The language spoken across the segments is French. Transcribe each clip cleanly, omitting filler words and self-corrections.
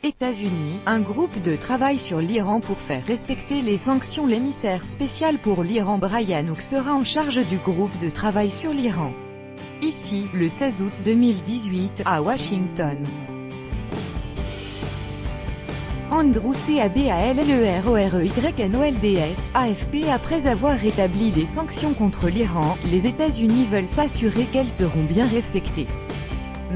États-Unis, un groupe de travail sur l'Iran pour faire respecter les sanctions. L'émissaire spécial pour l'Iran Brian Hook sera en charge du groupe de travail sur l'Iran. Ici, le 16 août 2018, à Washington. Andrew Caballero-Roreynolds, AFP. Après avoir rétabli les sanctions contre l'Iran, les États-Unis veulent s'assurer qu'elles seront bien respectées.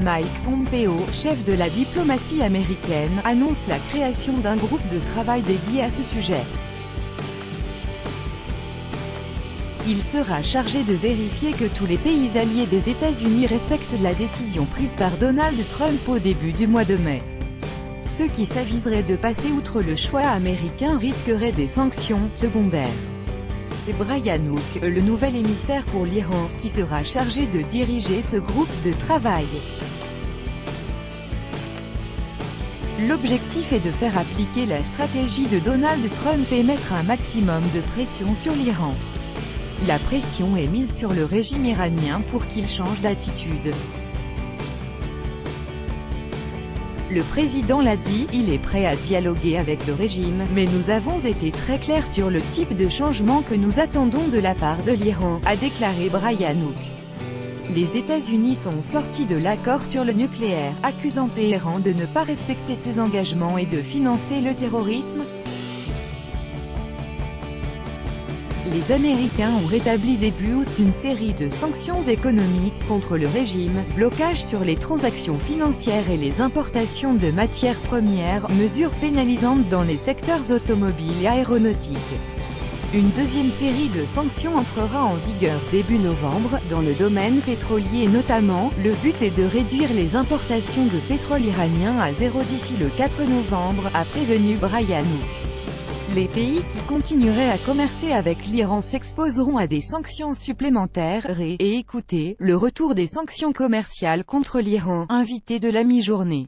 Mike Pompeo, chef de la diplomatie américaine, annonce la création d'un groupe de travail dédié à ce sujet. Il sera chargé de vérifier que tous les pays alliés des États-Unis respectent la décision prise par Donald Trump au début du mois de mai. Ceux qui s'aviseraient de passer outre le choix américain risqueraient des sanctions secondaires. C'est Brian Hook, le nouvel émissaire pour l'Iran, qui sera chargé de diriger ce groupe de travail. L'objectif est de faire appliquer la stratégie de Donald Trump et mettre un maximum de pression sur l'Iran. La pression est mise sur le régime iranien pour qu'il change d'attitude. Le président l'a dit, il est prêt à dialoguer avec le régime, mais nous avons été très clairs sur le type de changement que nous attendons de la part de l'Iran, a déclaré Brian Hook. Les États-Unis sont sortis de l'accord sur le nucléaire, accusant Téhéran de ne pas respecter ses engagements et de financer le terrorisme. Les Américains ont rétabli début août une série de sanctions économiques contre le régime, blocage sur les transactions financières et les importations de matières premières, mesures pénalisantes dans les secteurs automobiles et aéronautiques. Une deuxième série de sanctions entrera en vigueur début novembre, dans le domaine pétrolier notamment. Le but est de réduire les importations de pétrole iranien à zéro d'ici le 4 novembre, a prévenu Brian Hook. Les pays qui continueraient à commercer avec l'Iran s'exposeront à des sanctions supplémentaires. Et écoutez, le retour des sanctions commerciales contre l'Iran, invité de la mi-journée.